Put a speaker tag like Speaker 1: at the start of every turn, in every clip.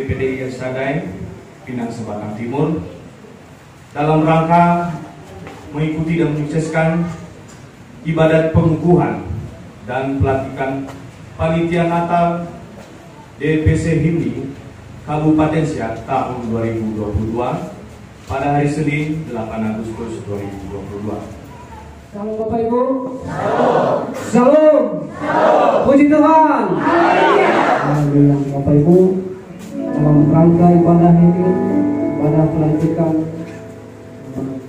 Speaker 1: DPD Sadai Pinang Sebatang Timur dalam rangka mengikuti dan menyukseskan ibadat pengukuhan dan pelantikan Panitia Natal DPC HIMNI Kabupaten Siak tahun 2022 pada hari Senin 8 Agustus 2022.
Speaker 2: Salam Bapak Ibu. Salam. Puji Tuhan. Haleluya. Bapak Ibu, dalam rangka ibadah ini, ibadah pelantikan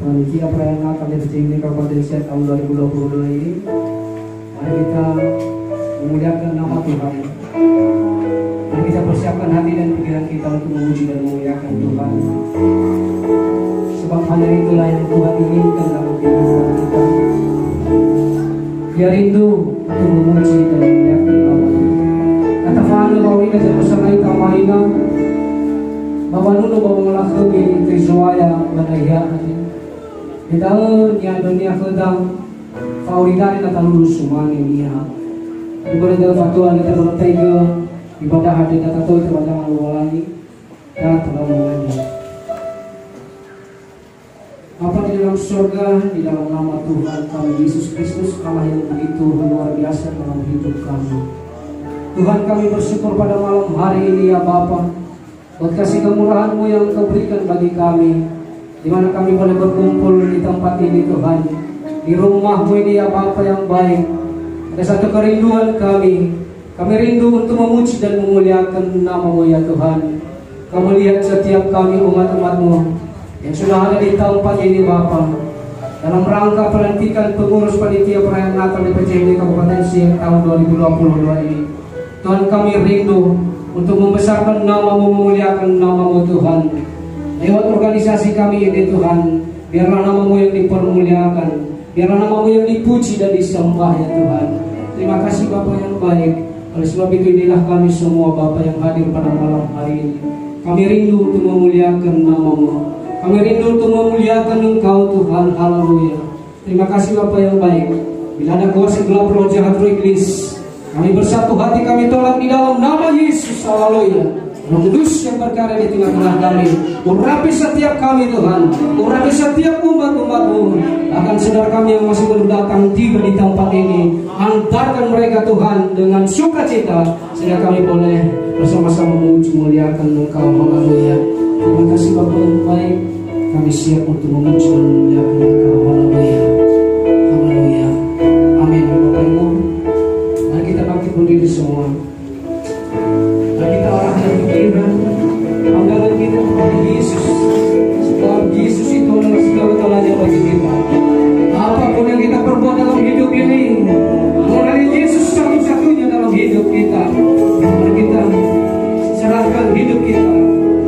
Speaker 2: Panitia Perayaan Natal DPC HIMNI Kabupaten Siak tahun 2022 ini, mari kita memuliakan nama Tuhan. Mari kita persiapkan hati dan pikiran kita untuk memuji dan memuliakan Tuhan. Sebab hanya itulah yang Tuhan inginkan dalam kehidupan kita. Dia rindu untuk memuji dan memuliakan nama Tuhan. Kata Fahana bahwa ini adalah bersama kita mahina bahwa nulu bahwa melakumi Trizoaya Badaya di tahun yang dunia kedang Fauridari kata lulus sumani niha Ibadah dalam fatwa kita bertega ibadah hadir data tahu ibadah mengulangi dan telah mengulangi. Bapa di dalam surga, di dalam nama Tuhan kami Yesus Kristus, Allah yang begitu luar biasa dalam hidup kami. Tuhan, kami bersyukur pada malam hari ini ya Bapa, buat kasih kemurahan-Mu yang Kau berikan bagi kami, di mana kami boleh berkumpul di tempat ini Tuhan, di rumah-Mu ini ya Bapa yang baik. Ada satu kerinduan kami rindu untuk memuji dan memuliakan nama-Mu ya Tuhan. Kau melihat setiap kami umat-umat-Mu yang sudah ada di tempat ini Bapa, dalam rangka pelantikan pengurus Panitia Perayaan Natal DPC HIMNI Kabupaten Siak tahun 2022 ini. Tuhan, kami rindu untuk membesarkan nama-Mu, memuliakan nama-Mu Tuhan. Lewat organisasi kami ini Tuhan, biarlah nama-Mu yang dipermuliakan, biarlah nama-Mu yang dipuji dan disembah ya Tuhan. Terima kasih Bapa yang baik. Oleh sebab itu inilah kami semua Bapa yang hadir pada malam hari ini. Kami rindu untuk memuliakan nama-Mu. Kami rindu untuk memuliakan Engkau Tuhan. Haleluya. Terima kasih Bapa yang baik. Bila ada kuasa gelap roh jahat roh iblis, kami bersatu hati kami tolak di dalam nama Yesus. Haleluya. Roh Kudus yang berkarya di tengah-tengah kami, urapi setiap kami Tuhan, urapi setiap umat-umat-Mu. Bahkan saudara kami yang masih belum datang tiba di tempat ini, antarkan mereka Tuhan dengan sukacita, sehingga kami boleh bersama-sama memuji muliakan Engkau. Haleluya. Terima kasih Bapa yang baik. Kami siap untuk memuji dan memuliakan Engkau. Haleluya. Haleluya. Amin. Bapak Ibu, mari kita bangkit berdiri semua. Mari kita arahkan pikiran, pandangan kita kepada Yesus. Sebab Yesus itu adalah segala-galanya bagi kita. Apapun yang kita perbuat dalam hidup ini, mengenai Yesus satu-satunya dalam hidup kita. Mari kita serahkan hidup kita.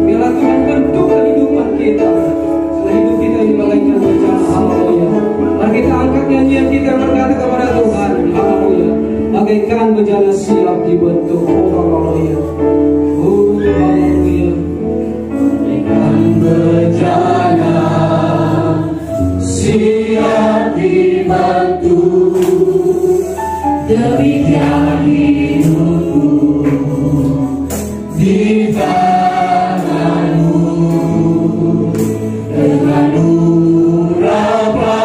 Speaker 2: Biarlah Tuhan bentuk kehidupan kita. Setelah hidup kita ini bagaikan berjalan. Haleluya. Mari kita angkat nyanyian kita berkata kepada Tuhan. Haleluya. Bagaikan berjalan siap dibentuk. Oh haleluya. Oh haleluya. Bagaikan berjalan siap dibentuk. Demikian hidupku di tangan-Mu. Dengan urapan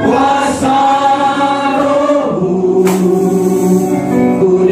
Speaker 2: kuasa Roh-Mu, ku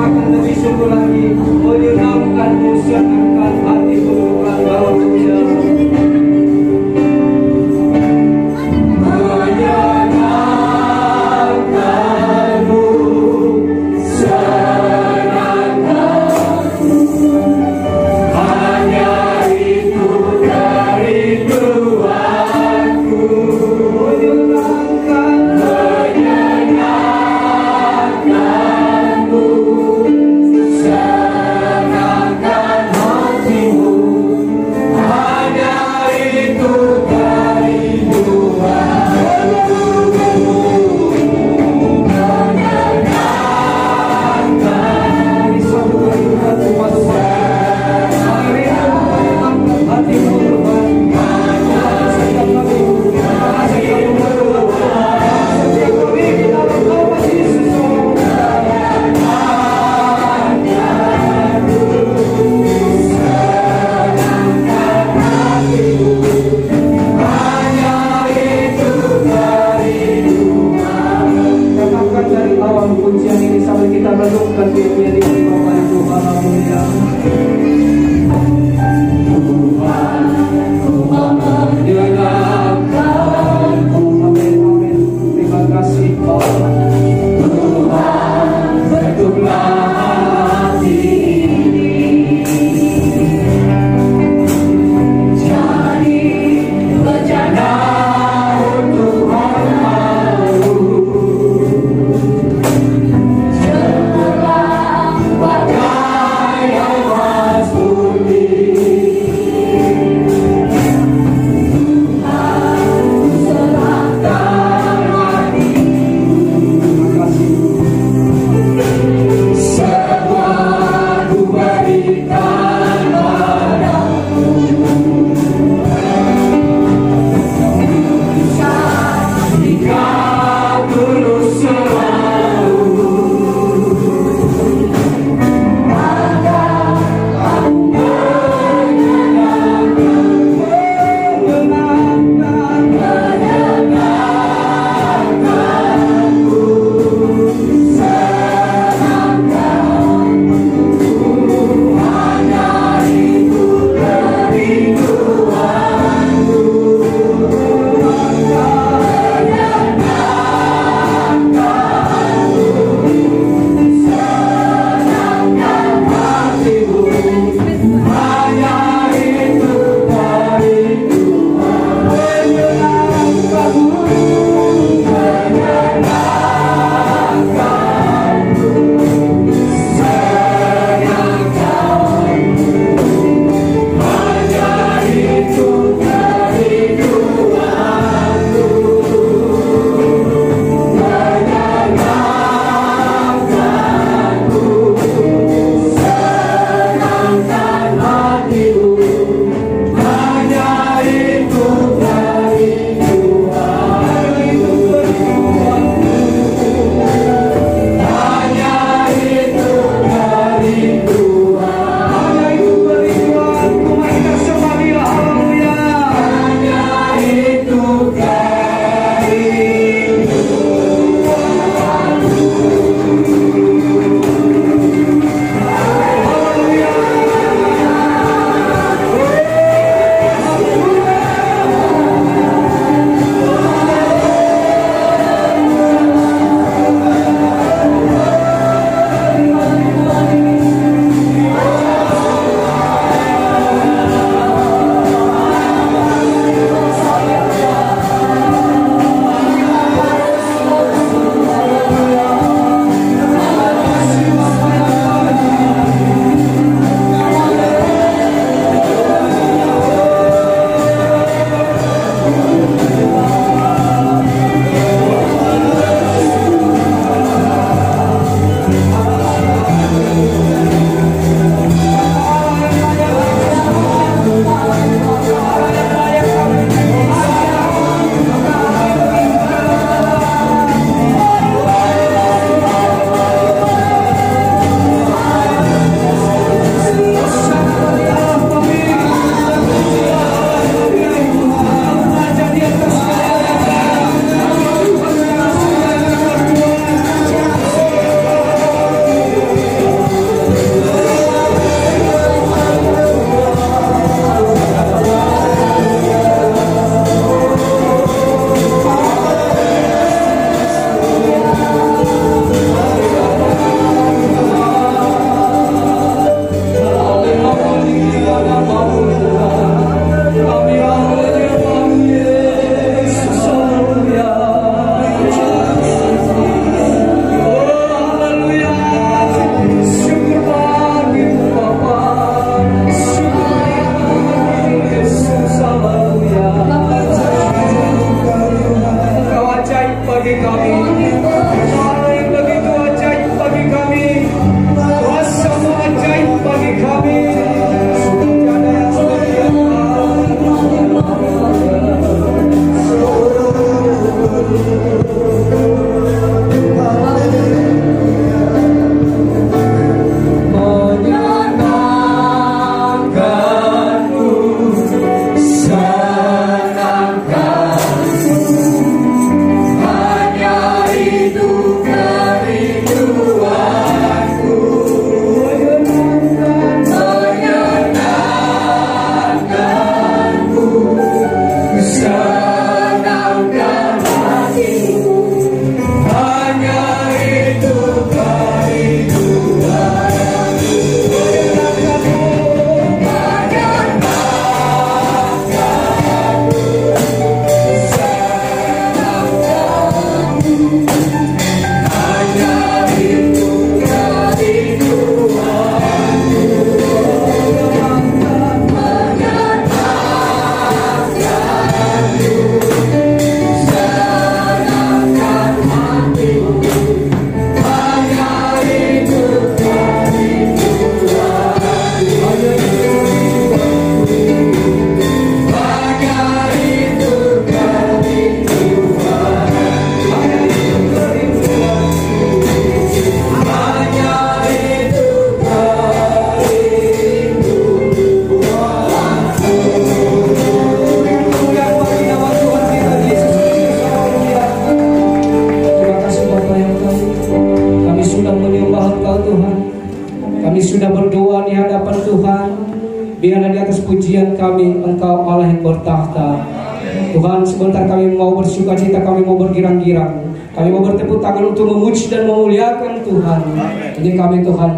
Speaker 2: akan lebih syukur lagi. Menyenangkanmu, senangkan hatiku Tuhan dalam Dia.
Speaker 3: Senangkan hatimu, hanya
Speaker 2: Kami sudah berdoa di hadapan Tuhan. Biarlah di atas pujian kami Engkau Allah yang bertahta. Tuhan, sebentar kami mau bersuka cita, kami mau bergirang-girang, kami mau bertepuk tangan untuk memuji dan memuliakan Tuhan. Jadi kami Tuhan,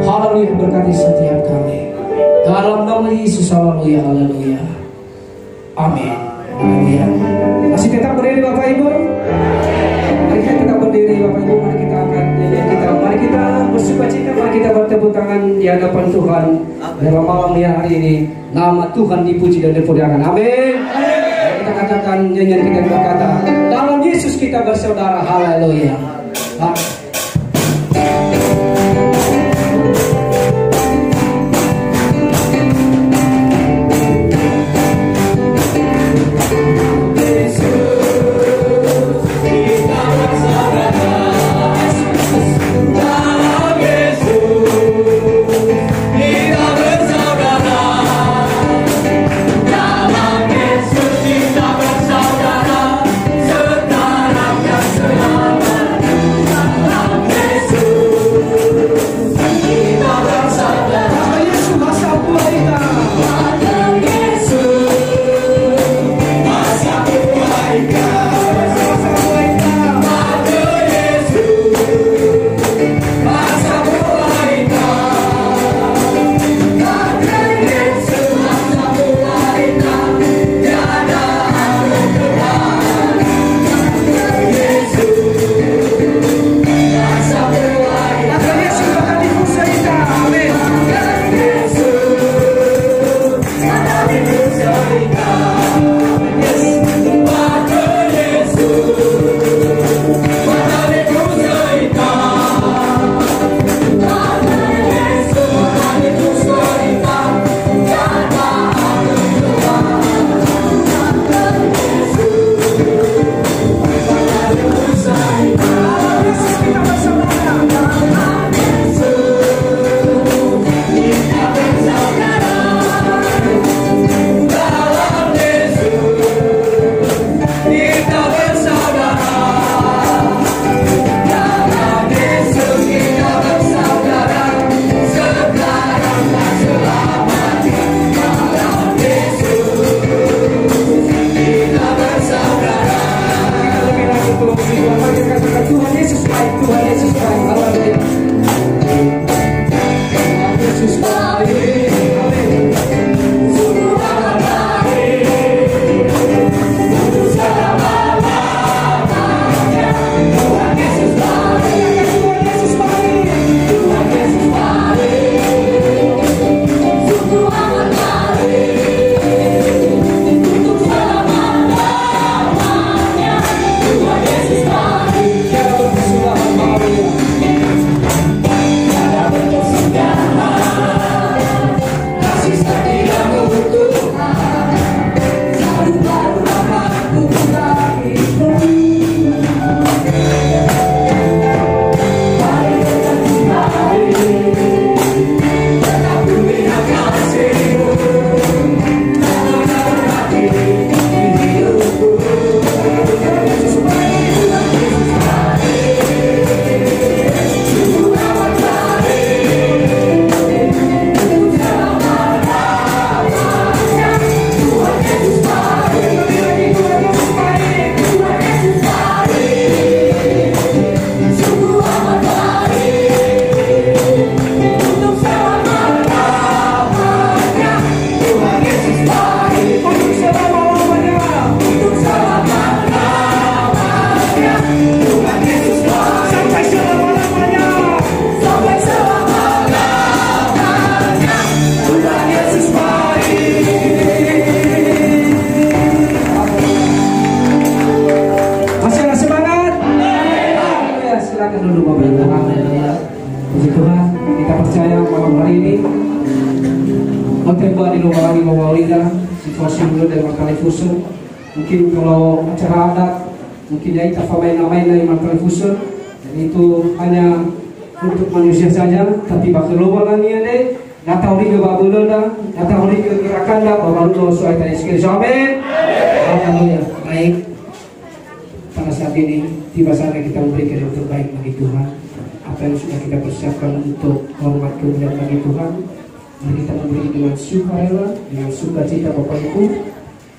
Speaker 2: haleluya, berkati setiap kami. Dalam nama Yesus, haleluya, haleluya. Amin. Haleluya. Masih tetap berdiri Bapak Ibu? Mari kita tetap berdiri Bapak Ibu. Mari kita angkat nyanyian kita. Mari kita bersuka cita, mari kita bertepuk tangan di hadapan Tuhan. Dalam malam hari ini, nama Tuhan dipuji dan dimuliakan. Amin. Kita katakan nyanyian kita berkata, dalam Yesus kita bersaudara. Haleluya. Mungkin kalau acara adat, mungkin ya kita main-main dari television, dan itu hanya untuk manusia saja. Tapi bakal lupa lagi deh, nggak tahu dia bawa dah, nggak tahu dia gerakan dah, bawa dulu soal tadi sekali. Amin. Alhamdulillah. Baik. Pada saat ini tiba saatnya kita memberikan yang terbaik bagi Tuhan. apa yang sudah kita persiapkan untuk hormat kemuliaan bagi Tuhan. Mari kita memberi dengan sukarela, dengan sukacita Bapak Ibu.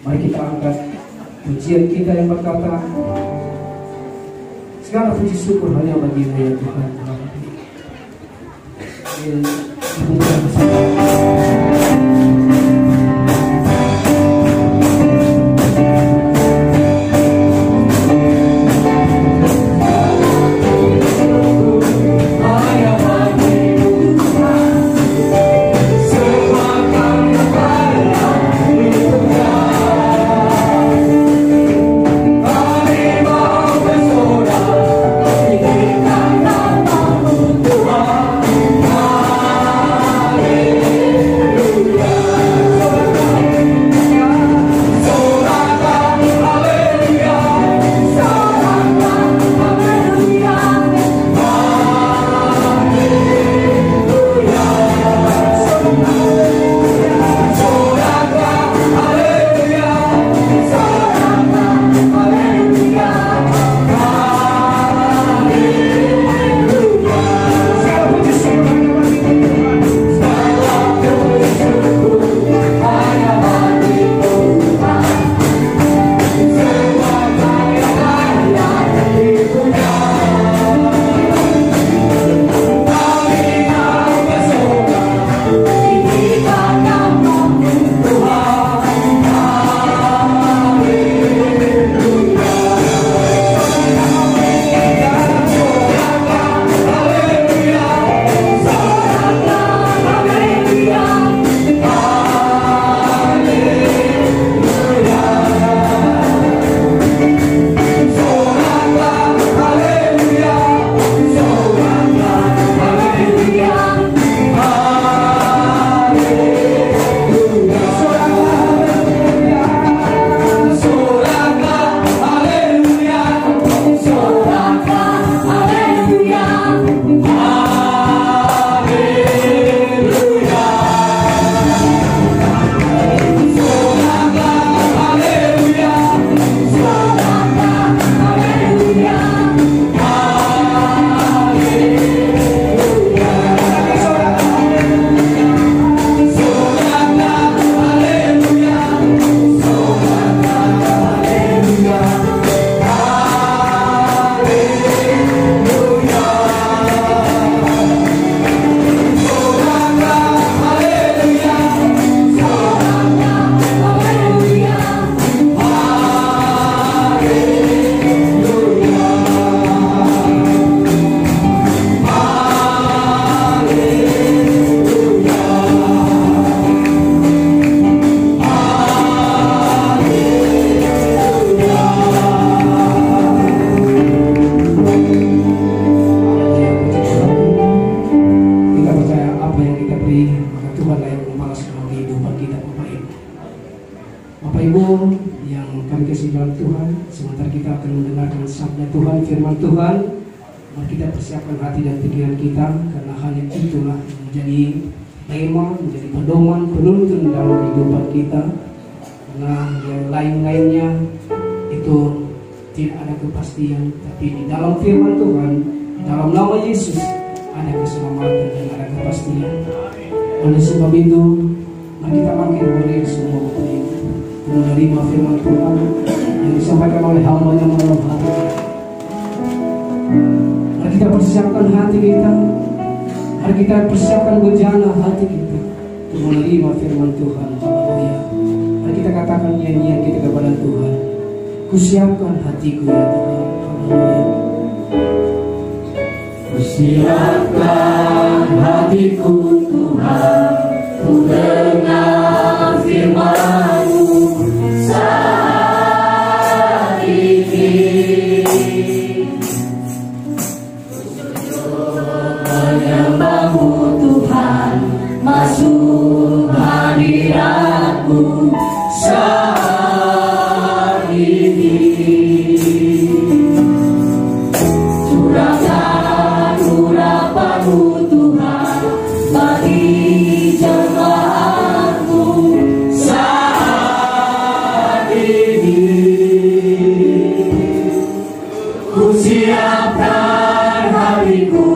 Speaker 2: Mari kita angkat pujian kita yang berkata, segala puji syukur hanya bagi-Mu ya Tuhan. Oleh sebab itu, mari kita bangkit berdiri semua Bapak Ibu, menerima firman Tuhan yang disampaikan oleh hamba-Nya malam hari. Mari kita persiapkan hati kita, mari kita persiapkan bejana hati kita untuk menerima firman Tuhan. Haleluya. Mari kita katakan nyanyian kita kepada Tuhan. Kusiapkan hatiku ya Tuhan. Haleluya.
Speaker 3: Kusiapkan hatiku Tuhan, ku dengar firman-Mu saat ini. Sujud menyembah-Mu Tuhan, masuk hadirat-Mu saat ini. Curahkan urapan-Mu Tuhan bagi jemaat-Mu saat ini. Ku siapkan hatiku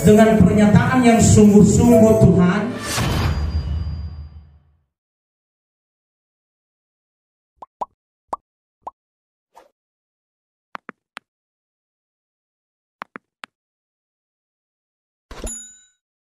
Speaker 4: Dengan pernyataan yang sungguh-sungguh Tuhan,